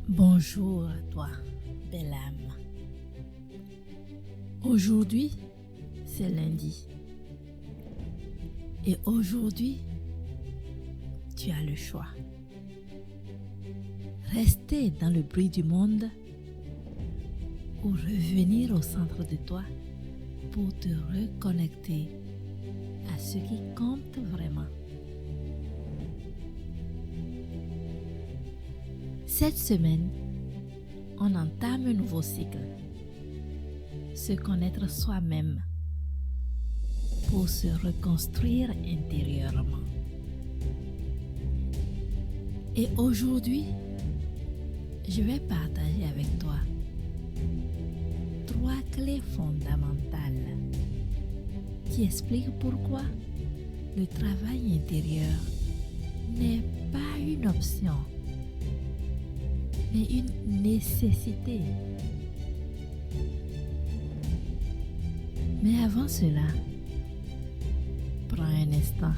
Bonjour à toi, belle âme. Aujourd'hui, c'est lundi. Et aujourd'hui, tu as le choix. Rester dans le bruit du monde ou revenir au centre de toi pour te reconnecter à ce qui compte vraiment. Cette semaine, on entame un nouveau cycle. Se connaître soi-même pour se reconstruire intérieurement. Et aujourd'hui, je vais partager avec toi 3 clés fondamentales qui expliquent pourquoi le travail intérieur n'est pas une option, mais une nécessité. Mais avant cela, prends un instant,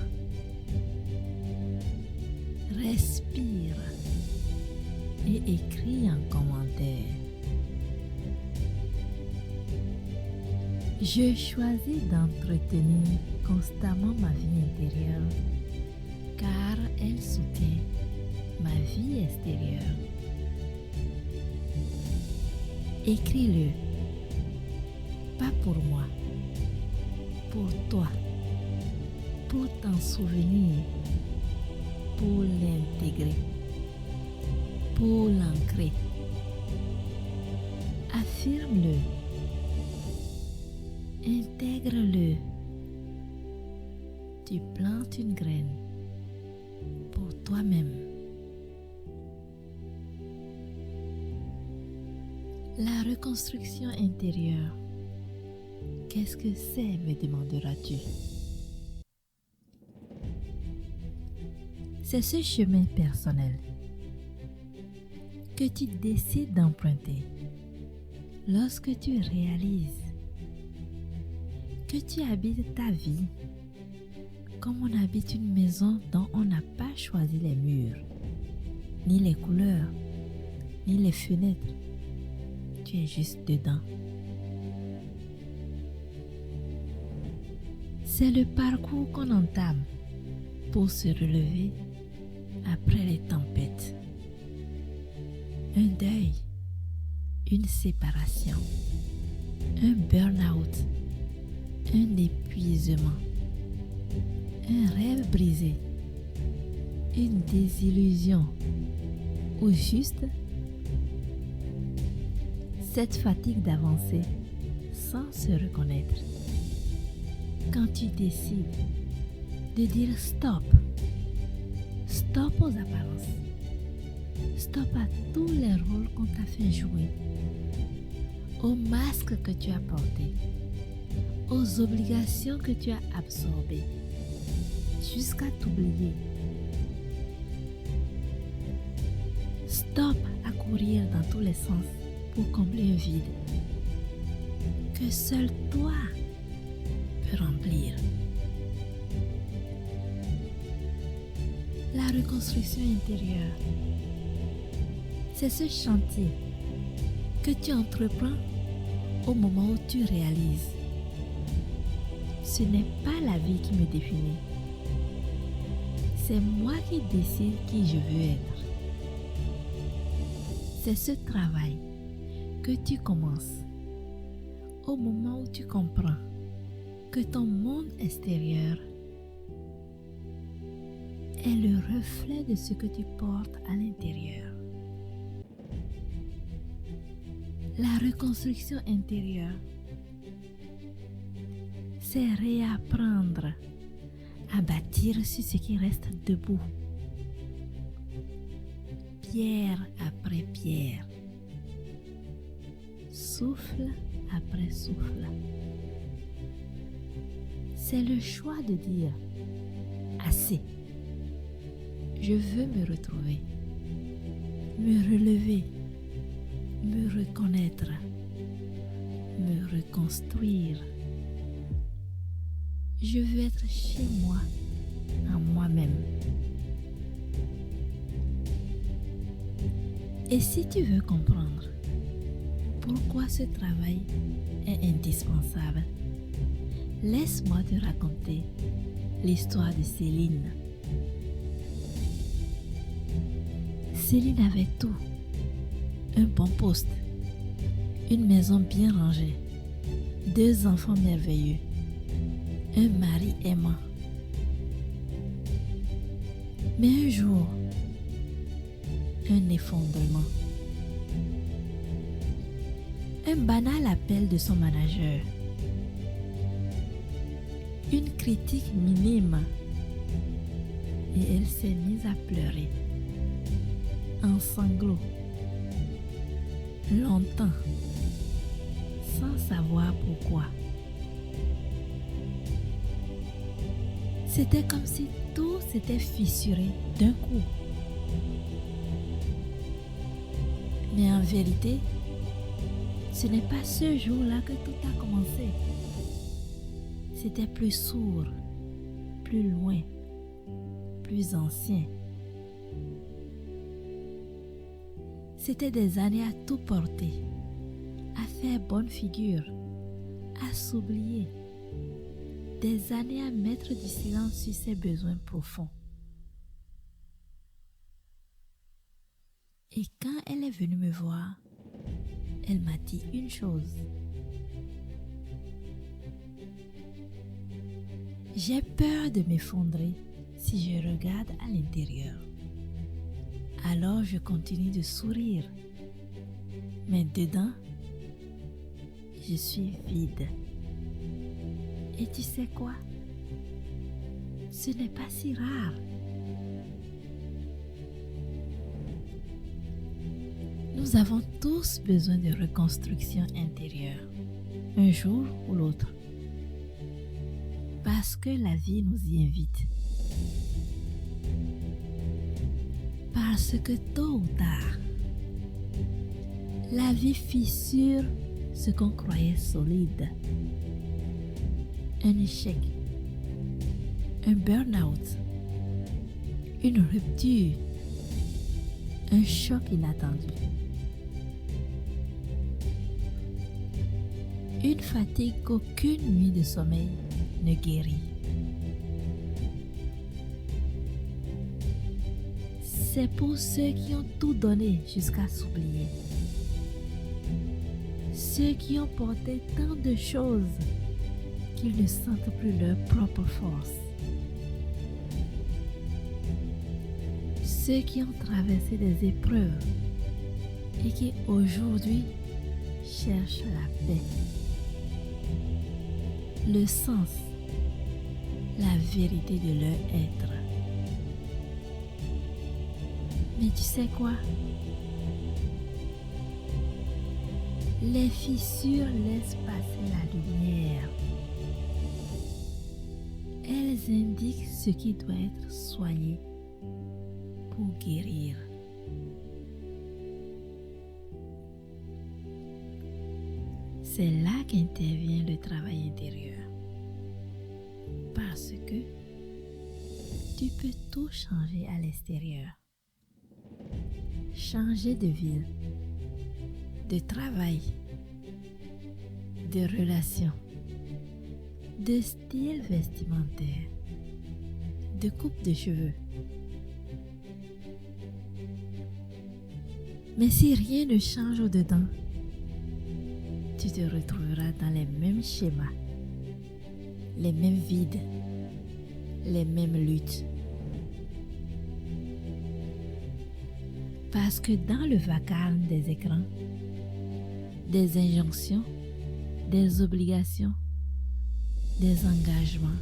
respire et écris en commentaire. Je choisis d'entretenir constamment ma vie intérieure car elle soutient ma vie extérieure. Écris-le, pas pour moi, pour toi, pour t'en souvenir, pour l'intégrer, pour l'ancrer. Affirme-le, intègre-le. Tu plantes une graine pour toi-même. La reconstruction intérieure, qu'est-ce que c'est, me demanderas-tu? C'est ce chemin personnel que tu décides d'emprunter lorsque tu réalises que tu habites ta vie comme on habite une maison dont on n'a pas choisi les murs, ni les couleurs, ni les fenêtres. Tu es juste dedans. C'est le parcours qu'on entame pour se relever après les tempêtes. Un deuil, une séparation, un burn-out, un épuisement, un rêve brisé, une désillusion ou juste cette fatigue d'avancer sans se reconnaître. Quand tu décides de dire stop, stop aux apparences, stop à tous les rôles qu'on t'a fait jouer, aux masques que tu as portés, aux obligations que tu as absorbées, jusqu'à t'oublier. Stop à courir dans tous les sens pour combler un vide que seul toi peux remplir. La reconstruction intérieure, c'est ce chantier que tu entreprends au moment où tu réalises. Ce n'est pas la vie qui me définit. C'est moi qui décide qui je veux être. C'est ce travail que tu commences au moment où tu comprends que ton monde extérieur est le reflet de ce que tu portes à l'intérieur. La reconstruction intérieure, c'est réapprendre à bâtir sur ce qui reste debout, pierre après pierre, souffle après souffle. C'est le choix de dire assez. Je veux me retrouver, me relever, me reconnaître, me reconstruire. Je veux être chez moi, en moi-même. Et si tu veux comprendre pourquoi ce travail est indispensable, laisse-moi te raconter l'histoire de Céline. Céline avait tout. Un bon poste, une maison bien rangée, 2 enfants merveilleux, un mari aimant. Mais un jour, un effondrement. Un banal appel de son manager. Une critique minime. Et elle s'est mise à pleurer. En sanglots. Longtemps. Sans savoir pourquoi. C'était comme si tout s'était fissuré d'un coup. Mais en vérité, ce n'est pas ce jour-là que tout a commencé. C'était plus sourd, plus loin, plus ancien. C'était des années à tout porter, à faire bonne figure, à s'oublier. Des années à mettre du silence sur ses besoins profonds. Et quand elle est venue me voir, elle m'a dit une chose. J'ai peur de m'effondrer si je regarde à l'intérieur. Alors je continue de sourire. Mais dedans, je suis vide. Et tu sais quoi? Ce n'est pas si rare. Nous avons tous besoin de reconstruction intérieure, un jour ou l'autre, parce que la vie nous y invite. Parce que tôt ou tard, la vie fissure ce qu'on croyait solide. Un échec, un burn-out, une rupture, un choc inattendu. Une fatigue qu'aucune nuit de sommeil ne guérit. C'est pour ceux qui ont tout donné jusqu'à s'oublier. Ceux qui ont porté tant de choses qu'ils ne sentent plus leur propre force. Ceux qui ont traversé des épreuves et qui aujourd'hui cherchent la paix. Le sens, la vérité de leur être. Mais tu sais quoi? Les fissures laissent passer la lumière. Elles indiquent ce qui doit être soigné pour guérir. C'est là qu'intervient le travail intérieur. Parce que tu peux tout changer à l'extérieur. Changer de ville, de travail, de relation, de style vestimentaire, de coupe de cheveux. Mais si rien ne change au-dedans, tu te retrouveras dans les mêmes schémas, les mêmes vides, les mêmes luttes. Parce que dans le vacarme des écrans, des injonctions, des obligations, des engagements,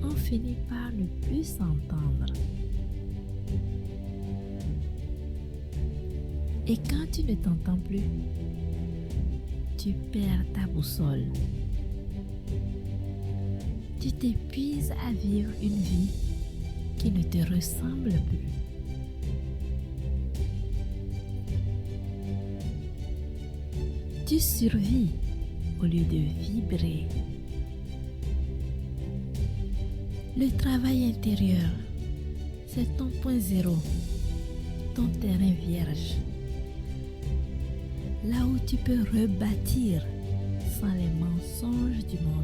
on finit par ne plus s'entendre. Et quand tu ne t'entends plus, tu perds ta boussole. Tu t'épuises à vivre une vie qui ne te ressemble plus. Tu survis au lieu de vibrer. Le travail intérieur, c'est ton point zéro, ton terrain vierge, là où tu peux rebâtir sans les mensonges du monde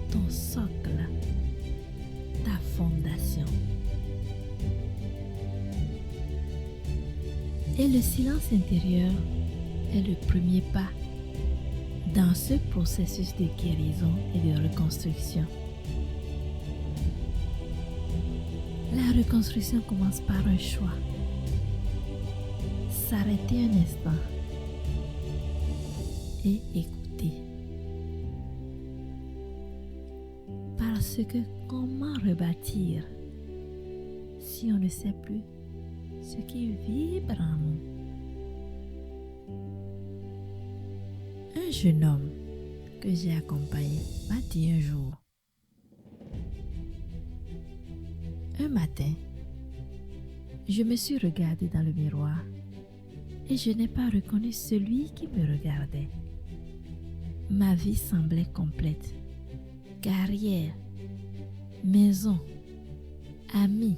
ton socle, ta fondation. Et le silence intérieur est le premier pas dans ce processus de guérison et de reconstruction. La reconstruction commence par un choix. S'arrêter un instant et écouter. Parce que comment rebâtir si on ne sait plus ce qui vibre en nous? Un jeune homme que j'ai accompagné m'a dit un jour: un matin, je me suis regardée dans le miroir et je n'ai pas reconnu celui qui me regardait. Ma vie semblait complète. Carrière, maison, amis.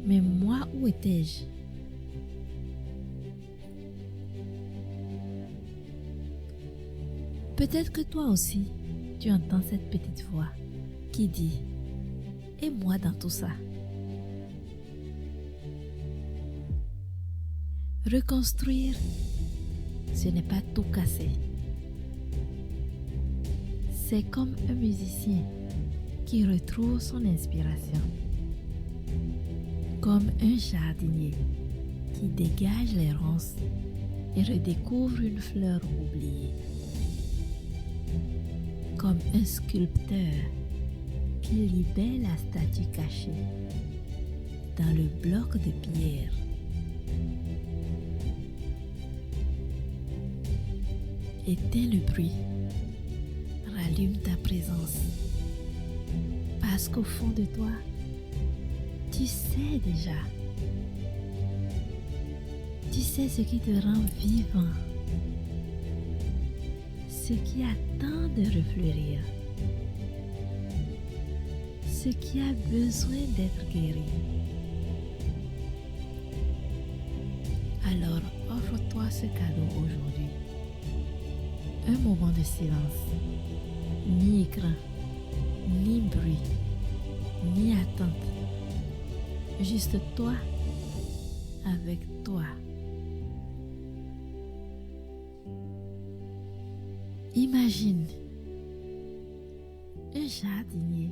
Mais moi, où étais-je? Peut-être que toi aussi, tu entends cette petite voix qui dit: et moi dans tout ça? Reconstruire, ce n'est pas tout casser. C'est comme un musicien qui retrouve son inspiration. Comme un jardinier qui dégage les ronces et redécouvre une fleur oubliée. Comme un sculpteur qui libère la statue cachée dans le bloc de pierre. Éteins le bruit, rallume ta présence, parce qu'au fond de toi, tu sais déjà. Tu sais ce qui te rend vivant, ce qui attend de refleurir, ce qui a besoin d'être guéri. Alors offre-toi ce cadeau aujourd'hui. Un moment de silence, ni écran, ni bruit, ni attente. Juste toi avec toi. Imagine, un jardinier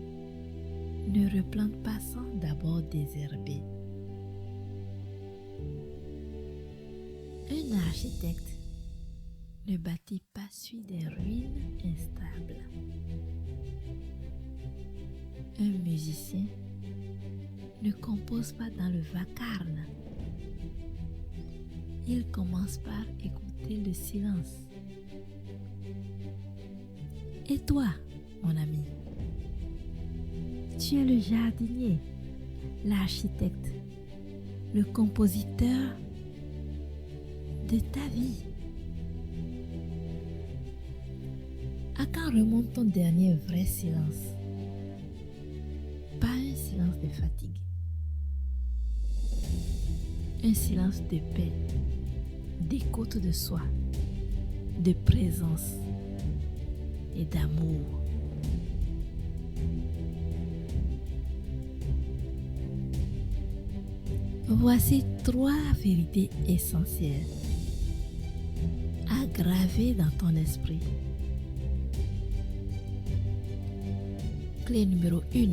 ne replante pas sans d'abord désherber. Un architecte ne bâtit pas sur des ruines instables. Un musicien ne compose pas dans le vacarme. Il commence par écouter le silence. Et toi, mon ami, tu es le jardinier, l'architecte, le compositeur de ta vie. À quand remonte ton dernier vrai silence? Pas un silence de fatigue. Un silence de paix, d'écoute de soi, de présence et d'amour. Voici 3 vérités essentielles à graver dans ton esprit. Clé numéro 1.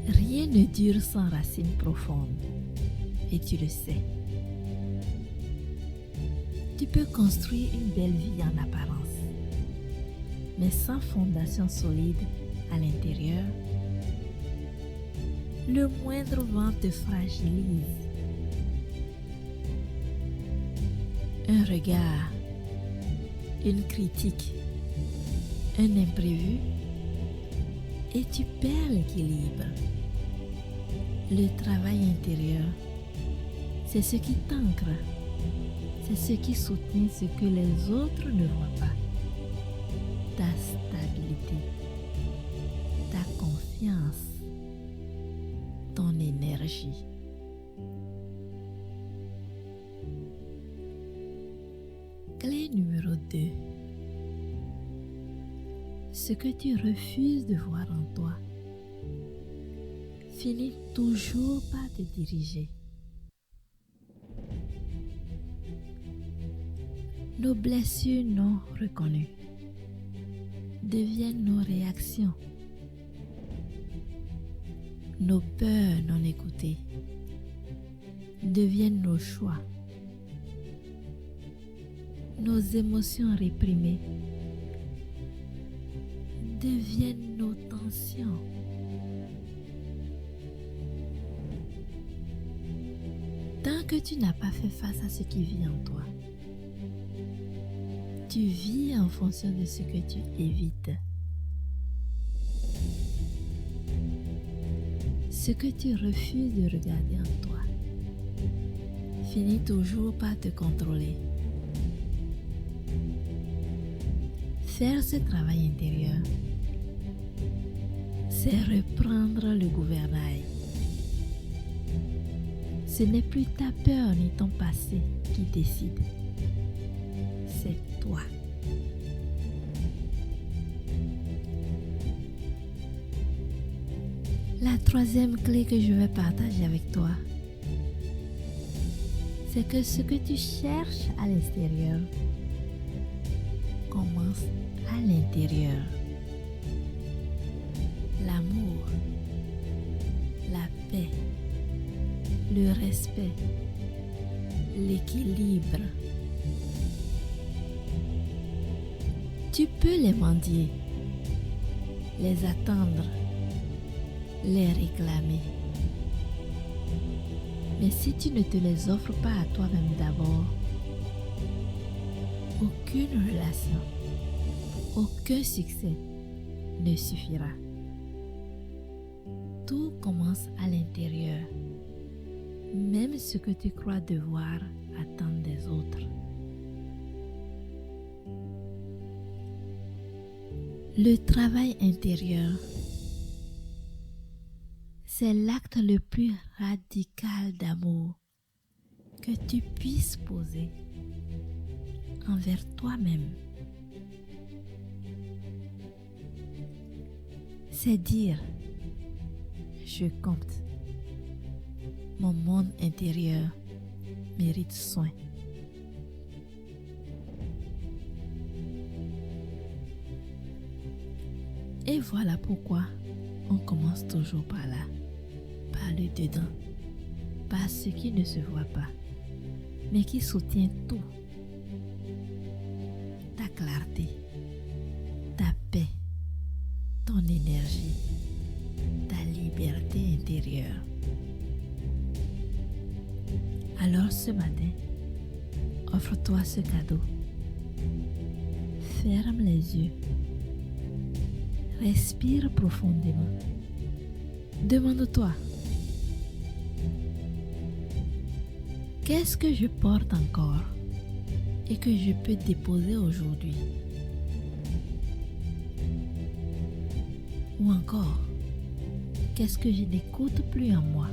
Rien ne dure sans racines profondes, et tu le sais. Tu peux construire une belle vie en apparence, mais sans fondation solide à l'intérieur, le moindre vent te fragilise. Un regard, une critique, un imprévu, et tu perds l'équilibre. Le travail intérieur, c'est ce qui t'ancre, c'est ce qui soutient ce que les autres ne voient pas. Ta stabilité, ta confiance, ton énergie. Clé numéro 2. Ce que tu refuses de voir en toi finit toujours par te diriger. Nos blessures non reconnues deviennent nos réactions. Nos peurs non écoutées deviennent nos choix. Nos émotions réprimées deviennent nos tensions. Tant que tu n'as pas fait face à ce qui vit en toi, tu vis en fonction de ce que tu évites. Ce que tu refuses de regarder en toi finit toujours par te contrôler. Faire ce travail intérieur, c'est reprendre le gouvernail. Ce n'est plus ta peur ni ton passé qui décide, c'est toi. La troisième clé que je vais partager avec toi, c'est que ce que tu cherches à l'extérieur commence à l'intérieur. L'amour, la paix, le respect, l'équilibre. Tu peux les mendier, les attendre, les réclamer. Mais si tu ne te les offres pas à toi-même d'abord, aucune relation, aucun succès ne suffira. Tout commence à l'intérieur, même ce que tu crois devoir attendre des autres. Le travail intérieur, c'est l'acte le plus radical d'amour que tu puisses poser envers toi-même. C'est dire, je compte, mon monde intérieur mérite soin. Et voilà pourquoi on commence toujours par là, par le dedans, par ce qui ne se voit pas, mais qui soutient tout. Ta clarté, ta paix, ton énergie, ta liberté intérieure. Alors ce matin, offre-toi ce cadeau. Ferme les yeux. Respire profondément. Demande-toi, qu'est-ce que je porte encore et que je peux déposer aujourd'hui? Ou encore, qu'est-ce que je n'écoute plus en moi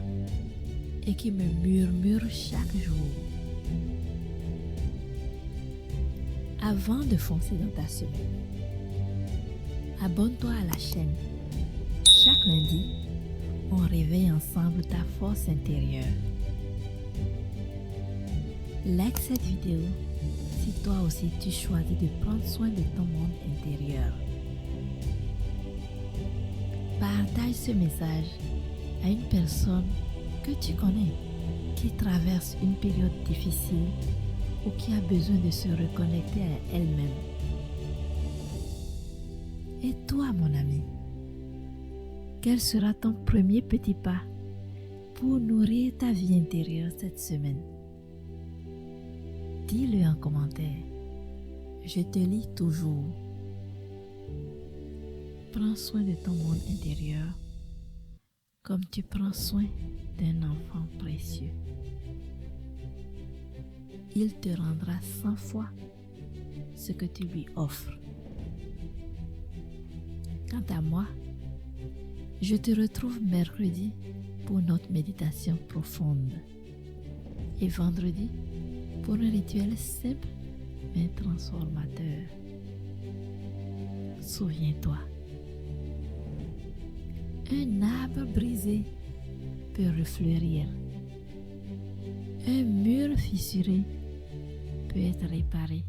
et qui me murmure chaque jour? Avant de foncer dans ta semaine, abonne-toi à la chaîne. Chaque lundi, on réveille ensemble ta force intérieure. Like cette vidéo si toi aussi tu choisis de prendre soin de ton monde intérieur. Partage ce message à une personne que tu connais qui traverse une période difficile ou qui a besoin de se reconnecter à elle-même. Et toi, mon ami, quel sera ton premier petit pas pour nourrir ta vie intérieure cette semaine? Dis-le en commentaire. Je te lis toujours. Prends soin de ton monde intérieur comme tu prends soin d'un enfant précieux. Il te rendra 100 fois ce que tu lui offres. Quant à moi, Je te retrouve mercredi pour notre méditation profonde et vendredi pour un rituel simple mais transformateur. Souviens-toi, un arbre brisé peut refleurir. Un mur fissuré peut être réparé.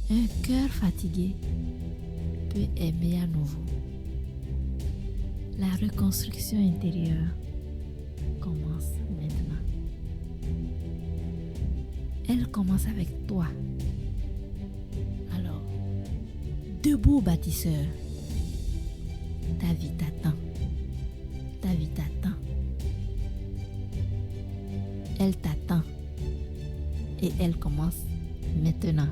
Un cœur fatigué peut aimer à nouveau. La reconstruction intérieure commence maintenant. Elle commence avec toi. Alors, debout bâtisseur, ta vie t'attend. Ta vie t'attend. Elle t'attend. Et elle commence maintenant.